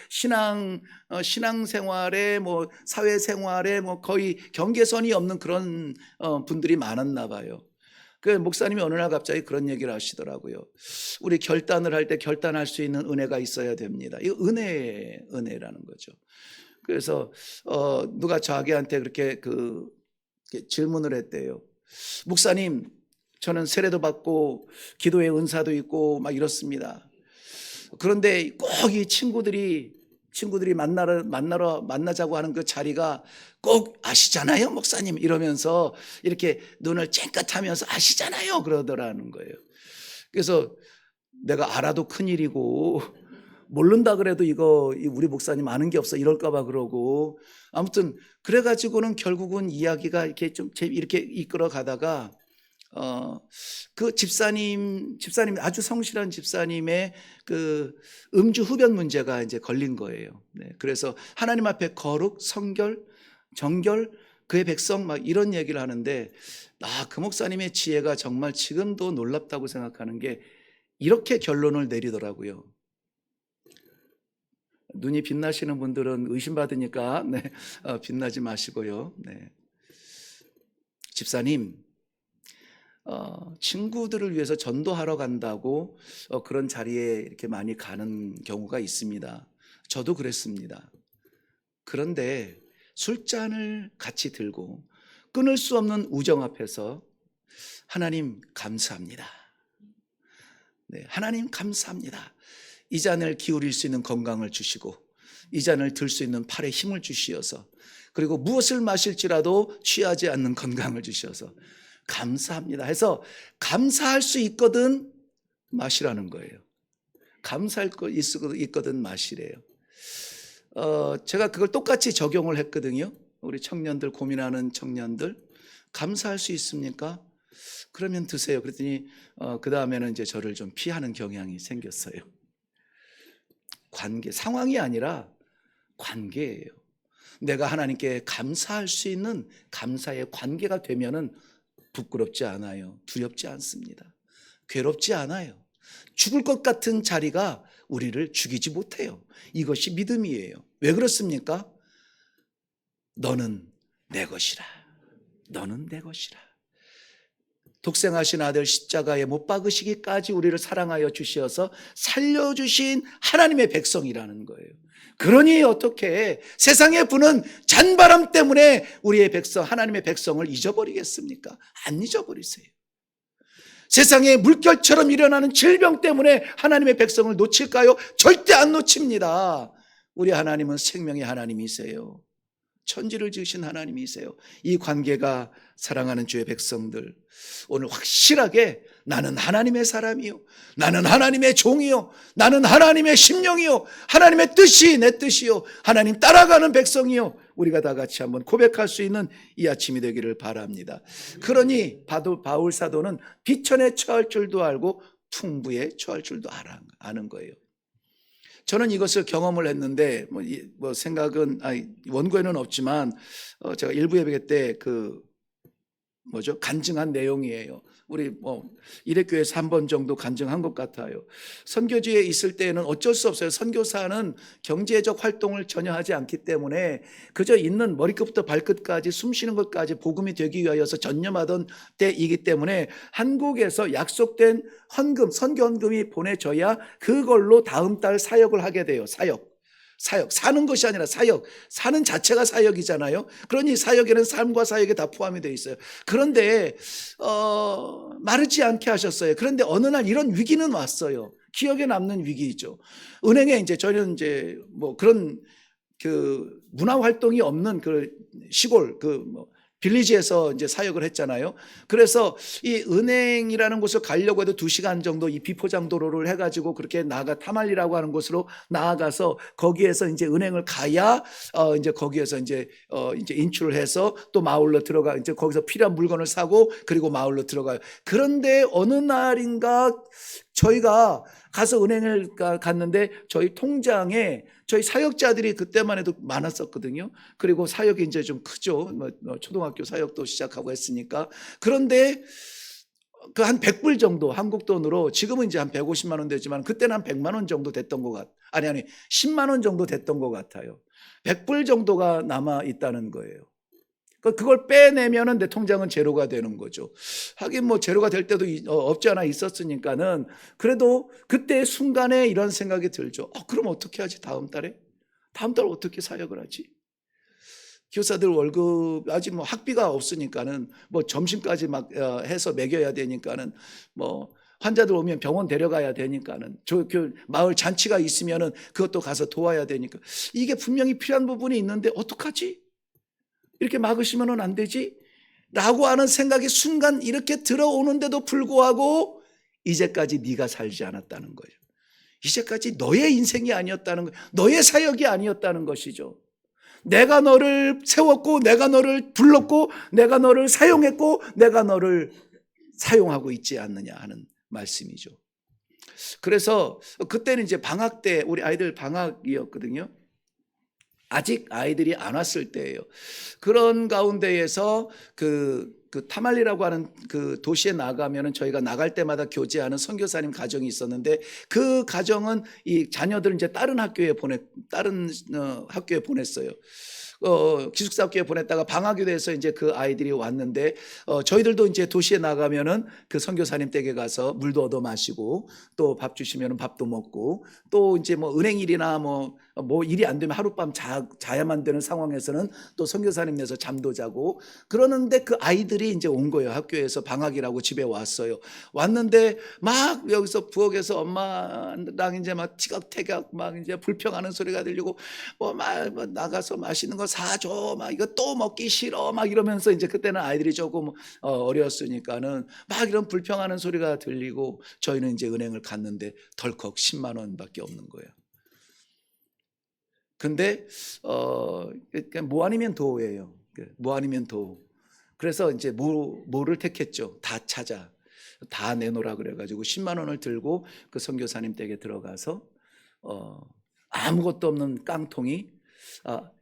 신앙생활에 뭐 사회생활에 뭐 거의 경계선이 없는 그런 분들이 많았나 봐요. 그 목사님이 어느 날 갑자기 그런 얘기를 하시더라고요. 우리 결단을 할 때 결단할 수 있는 은혜가 있어야 됩니다. 이 은혜라는 거죠. 그래서 누가 자기한테 그렇게 질문을 했대요. 목사님, 저는 세례도 받고 기도의 은사도 있고 막 이렇습니다. 그런데 꼭 이 친구들이 만나자고 하는 그 자리가 꼭 아시잖아요, 목사님, 이러면서 이렇게 눈을 쨍긋하면서 아시잖아요 그러더라는 거예요. 그래서 내가 알아도 큰일이고 모른다 그래도 이거 우리 목사님 아는 게 없어 이럴까 봐 그러고, 아무튼 그래가지고는 결국은 이야기가 이렇게 좀 이렇게 이끌어 가다가 그 집사님 아주 성실한 집사님의 그 음주 흡연 문제가 이제 걸린 거예요. 네, 그래서 하나님 앞에 거룩, 성결, 정결, 그의 백성 막 이런 얘기를 하는데, 그 목사님의 지혜가 정말 지금도 놀랍다고 생각하는 게 이렇게 결론을 내리더라고요. 눈이 빛나시는 분들은 의심받으니까 빛나지 마시고요. 네. 집사님, 친구들을 위해서 전도하러 간다고 그런 자리에 이렇게 많이 가는 경우가 있습니다. 저도 그랬습니다. 그런데 술잔을 같이 들고 끊을 수 없는 우정 앞에서 하나님 감사합니다. 네, 하나님 감사합니다. 이 잔을 기울일 수 있는 건강을 주시고, 이 잔을 들 수 있는 팔에 힘을 주시어서, 그리고 무엇을 마실지라도 취하지 않는 건강을 주셔서 감사합니다 해서, 감사할 수 있거든 마시라는 거예요. 감사할 거 있거든 마시래요. 제가 그걸 똑같이 적용을 했거든요. 우리 청년들, 고민하는 청년들, 감사할 수 있습니까? 그러면 드세요. 그랬더니 그 다음에는 이제 저를 좀 피하는 경향이 생겼어요. 관계, 상황이 아니라 관계예요. 내가 하나님께 감사할 수 있는 감사의 관계가 되면은 부끄럽지 않아요. 두렵지 않습니다. 괴롭지 않아요. 죽을 것 같은 자리가 우리를 죽이지 못해요. 이것이 믿음이에요. 왜 그렇습니까? 너는 내 것이라. 너는 내 것이라. 독생하신 아들 십자가에 못 박으시기까지 우리를 사랑하여 주시어서 살려주신 하나님의 백성이라는 거예요. 그러니 어떻게 세상에 부는 잔바람 때문에 우리의 백성, 하나님의 백성을 잊어버리겠습니까? 안 잊어버리세요. 세상에 물결처럼 일어나는 질병 때문에 하나님의 백성을 놓칠까요? 절대 안 놓칩니다. 우리 하나님은 생명의 하나님이세요. 천지를 지으신 하나님이세요. 이 관계가 사랑하는 주의 백성들, 오늘 확실하게 나는 하나님의 사람이요, 나는 하나님의 종이요, 나는 하나님의 심령이요, 하나님의 뜻이 내 뜻이요, 하나님 따라가는 백성이요, 우리가 다 같이 한번 고백할 수 있는 이 아침이 되기를 바랍니다. 그러니 바울 사도는 비천에 처할 줄도 알고 풍부에 처할 줄도 아는 거예요. 저는 이것을 경험을 했는데 생각은 원고에는 없지만 제가 일부 예배 때 간증한 내용이에요. 우리 이레교회에서 한 번 정도 간증한 것 같아요. 선교지에 있을 때는 어쩔 수 없어요. 선교사는 경제적 활동을 전혀 하지 않기 때문에 그저 있는 머리끝부터 발끝까지 숨쉬는 것까지 복음이 되기 위하여서 전념하던 때이기 때문에 한국에서 약속된 헌금, 선교헌금이 보내져야 그걸로 다음 달 사역을 하게 돼요. 사역, 사는 것이 아니라 사역, 사는 자체가 사역이잖아요. 그러니 사역에는 삶과 사역이 다 포함이 되어 있어요. 그런데 마르지 않게 하셨어요. 그런데 어느 날 이런 위기는 왔어요. 기억에 남는 위기이죠. 은행에 이제 저희는 이제 그런 문화 활동이 없는 시골 빌리지에서 이제 사역을 했잖아요. 그래서 이 은행이라는 곳을 가려고 해도 2시간 정도 이 비포장도로를 해가지고 그렇게 타말리라고 하는 곳으로 나아가서 거기에서 이제 은행을 가야 이제 거기에서 이제 인출을 해서 또 마을로 들어가 이제 거기서 필요한 물건을 사고 그리고 마을로 들어가요. 그런데 어느 날인가 저희가 가서 은행을 갔는데 저희 통장에 저희 사역자들이 그때만 해도 많았었거든요. 그리고 사역이 이제 좀 크죠. 초등학교 사역도 시작하고 했으니까. 그런데 한 100불 정도 한국 돈으로, 지금은 이제 한 150만 원 되지만 그때는 한 100만 원 정도 됐던 것 아니 10만 원 정도 됐던 것 같아요. 100불 정도가 남아 있다는 거예요. 그걸 빼내면은 내 통장은 제로가 되는 거죠. 하긴 제로가 될 때도 없지 않아 있었으니까는, 그래도 그때 순간에 이런 생각이 들죠. 그럼 어떻게 하지? 다음 달 어떻게 사역을 하지? 교사들 월급 아직 학비가 없으니까는 점심까지 막 해서 먹여야 되니까는 환자들 오면 병원 데려가야 되니까는 마을 잔치가 있으면은 그것도 가서 도와야 되니까 이게 분명히 필요한 부분이 있는데 어떡하지? 이렇게 막으시면 안 되지? 라고 하는 생각이 순간 이렇게 들어오는데도 불구하고 이제까지 네가 살지 않았다는 거예요. 이제까지 너의 인생이 아니었다는 거예요. 너의 사역이 아니었다는 것이죠. 내가 너를 세웠고, 내가 너를 불렀고, 내가 너를 사용했고, 내가 너를 사용하고 있지 않느냐 하는 말씀이죠. 그래서 그때는 이제 방학 때, 우리 아이들 방학이었거든요. 아직 아이들이 안 왔을 때예요. 그런 가운데에서 타말리라고 하는 도시에 나가면은 저희가 나갈 때마다 교제하는 선교사님 가정이 있었는데, 그 가정은 이 자녀들을 이제 다른 학교에 보냈어요. 기숙사 학교에 보냈다가 방학이 돼서 이제 그 아이들이 왔는데, 저희들도 이제 도시에 나가면은 그 선교사님 댁에 가서 물도 얻어 마시고, 또 밥 주시면은 밥도 먹고, 또 이제 은행 일이나 일이 안 되면 하룻밤 자야만 되는 상황에서는 또 선교사님 내서 잠도 자고 그러는데, 그 아이들이 이제 온 거예요. 학교에서 방학이라고 집에 왔어요. 왔는데 막 여기서 부엌에서 엄마랑 이제 막 티격태격 막 이제 불평하는 소리가 들리고 막 나가서 마시는 거 거 사줘, 막 이거 또 먹기 싫어, 막 이러면서 이제 그때는 아이들이 조금 어렸으니까는 막 이런 불평하는 소리가 들리고 저희는 이제 은행을 갔는데 덜컥 10만 원밖에 없는 거예요. 근데 그러니까 뭐 아니면 도예요. 뭐 아니면 도. 그래서 이제 뭐를 택했죠. 다 찾아. 다 내놓으라 그래가지고 10만 원을 들고 그 선교사님 댁에 들어가서 아무것도 없는 깡통이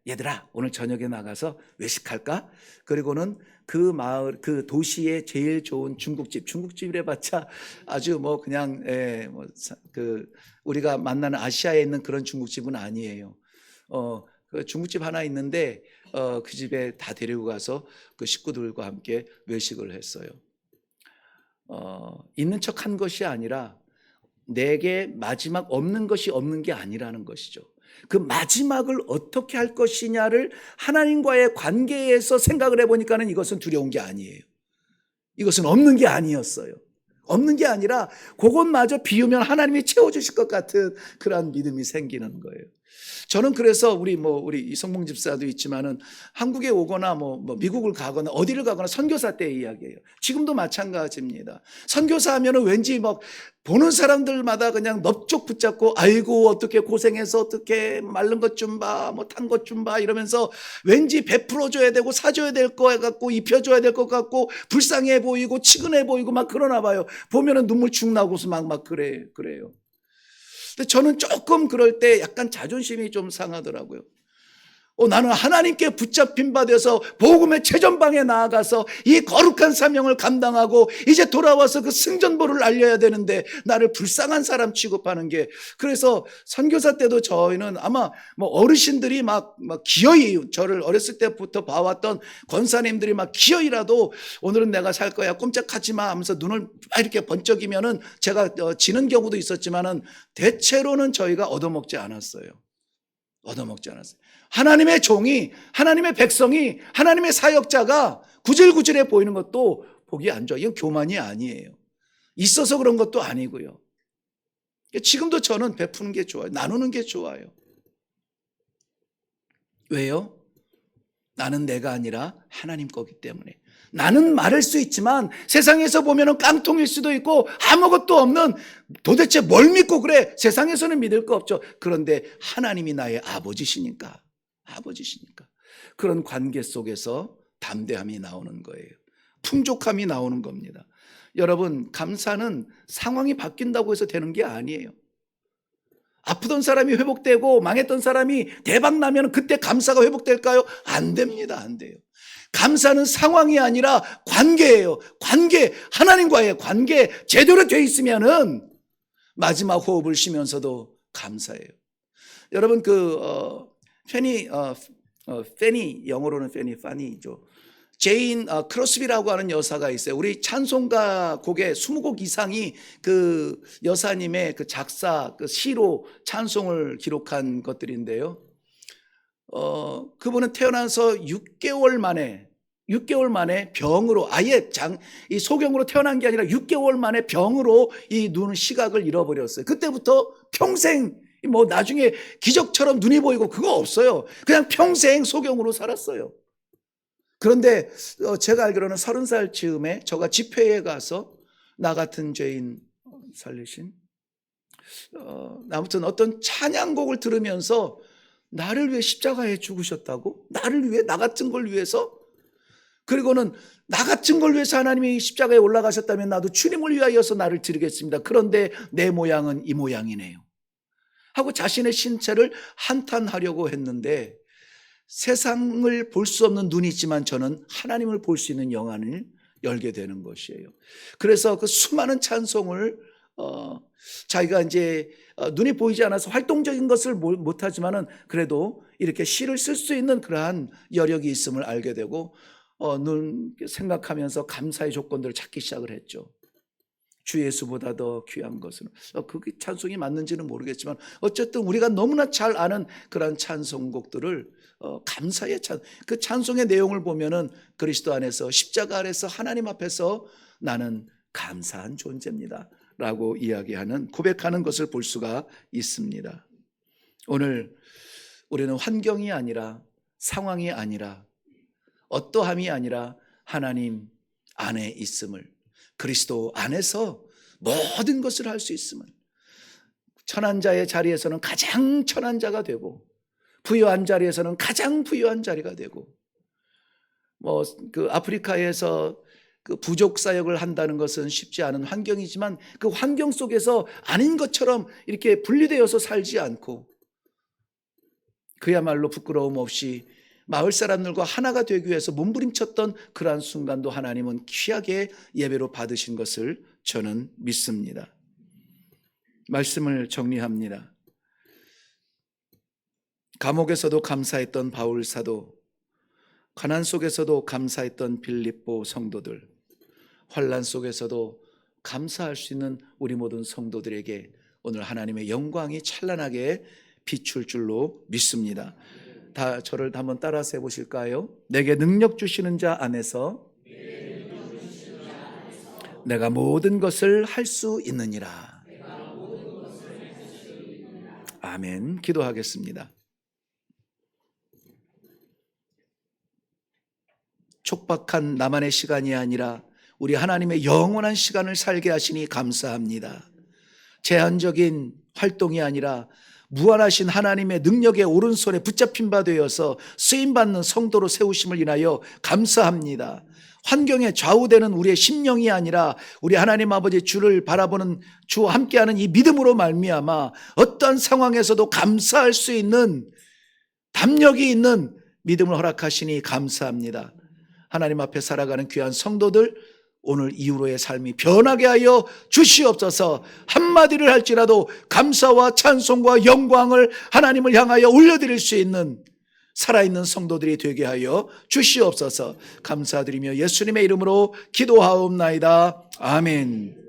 얘들아 오늘 저녁에 나가서 외식할까? 그리고는 그 마을 그 도시의 제일 좋은 중국집이래 봤자 아주 뭐 그냥 그 우리가 만나는 아시아에 있는 그런 중국집은 아니에요. 그 중국집 하나 있는데 그 집에 다 데리고 가서 그 식구들과 함께 외식을 했어요. 있는 척한 것이 아니라 내게 마지막 없는 것이 없는 게 아니라는 것이죠. 그 마지막을 어떻게 할 것이냐를 하나님과의 관계에서 생각을 해보니까는 이것은 두려운 게 아니에요. 이것은 없는 게 아니었어요. 없는 게 아니라 그것마저 비우면 하나님이 채워주실 것 같은 그러한 믿음이 생기는 거예요. 저는 그래서 우리 이성봉 집사도 있지만은 한국에 오거나 미국을 가거나 어디를 가거나 선교사 때의 이야기예요. 지금도 마찬가지입니다. 선교사 하면은 왠지 막 보는 사람들마다 그냥 넙죽 붙잡고 아이고 어떻게 고생해서 어떻게 마른 것 좀 봐, 뭐 탄 것 좀 봐 이러면서 왠지 베풀어줘야 되고 사줘야 될 것 같고 입혀줘야 될 것 같고 불쌍해 보이고 치근해 보이고 막 그러나 봐요. 보면은 눈물 축 나고서 막 그래요. 근데 저는 조금 그럴 때 약간 자존심이 좀 상하더라고요. 나는 하나님께 붙잡힌 바 되어서 복음의 최전방에 나아가서 이 거룩한 사명을 감당하고 이제 돌아와서 그 승전보를 알려야 되는데 나를 불쌍한 사람 취급하는 게, 그래서 선교사 때도 저희는 아마 어르신들이 막 기어이 저를 어렸을 때부터 봐왔던 권사님들이 막 기어이라도 오늘은 내가 살 거야 꼼짝하지 마 하면서 눈을 막 이렇게 번쩍이면은 제가 지는 경우도 있었지만은 대체로는 저희가 얻어먹지 않았어요. 하나님의 종이, 하나님의 백성이, 하나님의 사역자가 구질구질해 보이는 것도 보기 안 좋아요. 이건 교만이 아니에요. 있어서 그런 것도 아니고요. 지금도 저는 베푸는 게 좋아요. 나누는 게 좋아요. 왜요? 나는 내가 아니라 하나님 거기 때문에. 나는 말할 수 있지만 세상에서 보면 깡통일 수도 있고 아무것도 없는, 도대체 뭘 믿고 그래? 세상에서는 믿을 거 없죠. 그런데 하나님이 나의 아버지시니까 그런 관계 속에서 담대함이 나오는 거예요. 풍족함이 나오는 겁니다. 여러분, 감사는 상황이 바뀐다고 해서 되는 게 아니에요. 아프던 사람이 회복되고 망했던 사람이 대박 나면 그때 감사가 회복될까요? 안 됩니다. 안 돼요. 감사는 상황이 아니라 관계예요. 관계, 하나님과의 관계 제대로 돼 있으면은 마지막 호흡을 쉬면서도 감사해요. 여러분 페니, 영어로는 파니죠. 제인 크로스비라고 하는 여사가 있어요. 우리 찬송가 곡의 20곡 이상이 그 여사님의 그 작사, 그 시로 찬송을 기록한 것들인데요. 그분은 태어나서 6개월 만에 병으로, 아예 이 소경으로 태어난 게 아니라 6개월 만에 병으로 이 눈 시각을 잃어버렸어요. 그때부터 평생 나중에 기적처럼 눈이 보이고 그거 없어요. 그냥 평생 소경으로 살았어요. 그런데 제가 알기로는 30살 즈음에 저가 집회에 가서 나 같은 죄인 살리신, 아무튼 어떤 찬양곡을 들으면서 나를 위해 십자가에 죽으셨다고? 나를 위해, 나 같은 걸 위해서? 그리고는 나 같은 걸 위해서 하나님이 십자가에 올라가셨다면 나도 주님을 위하여서 나를 드리겠습니다. 그런데 내 모양은 이 모양이네요 하고 자신의 신체를 한탄하려고 했는데, 세상을 볼 수 없는 눈이 있지만 저는 하나님을 볼 수 있는 영안을 열게 되는 것이에요. 그래서 그 수많은 찬송을 자기가 이제 눈이 보이지 않아서 활동적인 것을 못하지만은 그래도 이렇게 시를 쓸 수 있는 그러한 여력이 있음을 알게 되고 생각하면서 감사의 조건들을 찾기 시작을 했죠. 주 예수보다 더 귀한 것은, 그게 찬송이 맞는지는 모르겠지만 어쨌든 우리가 너무나 잘 아는 그런 찬송곡들을 감사의 그 찬송의 내용을 보면은 그리스도 안에서, 십자가 아래서 하나님 앞에서 나는 감사한 존재입니다 라고 이야기하는, 고백하는 것을 볼 수가 있습니다. 오늘 우리는 환경이 아니라 상황이 아니라, 어떠함이 아니라 하나님 안에 있음을, 그리스도 안에서 모든 것을 할 수 있음을, 천한 자의 자리에서는 가장 천한 자가 되고 부유한 자리에서는 가장 부유한 자리가 되고, 그 아프리카에서 그 부족 사역을 한다는 것은 쉽지 않은 환경이지만 그 환경 속에서 아닌 것처럼 이렇게 분리되어서 살지 않고 그야말로 부끄러움 없이 마을 사람들과 하나가 되기 위해서 몸부림쳤던 그러한 순간도 하나님은 귀하게 예배로 받으신 것을 저는 믿습니다. 말씀을 정리합니다. 감옥에서도 감사했던 바울 사도, 가난 속에서도 감사했던 빌립보 성도들, 환난 속에서도 감사할 수 있는 우리 모든 성도들에게 오늘 하나님의 영광이 찬란하게 비출 줄로 믿습니다. 다 저를 한번 따라서 해보실까요? 내게 능력 주시는 자 안에서 내가 모든 것을 할 수 있느니라. 아멘. 기도하겠습니다. 촉박한 나만의 시간이 아니라 우리 하나님의 영원한 시간을 살게 하시니 감사합니다. 제한적인 활동이 아니라 무한하신 하나님의 능력의 오른손에 붙잡힌 바 되어서 쓰임받는 성도로 세우심을 인하여 감사합니다. 환경에 좌우되는 우리의 심령이 아니라 우리 하나님 아버지 주를 바라보는 주와 함께하는 이 믿음으로 말미암아 어떠한 상황에서도 감사할 수 있는 담력이 있는 믿음을 허락하시니 감사합니다. 하나님 앞에 살아가는 귀한 성도들, 오늘 이후로의 삶이 변하게 하여 주시옵소서. 한마디를 할지라도 감사와 찬송과 영광을 하나님을 향하여 올려드릴 수 있는 살아있는 성도들이 되게 하여 주시옵소서. 감사드리며 예수님의 이름으로 기도하옵나이다. 아멘.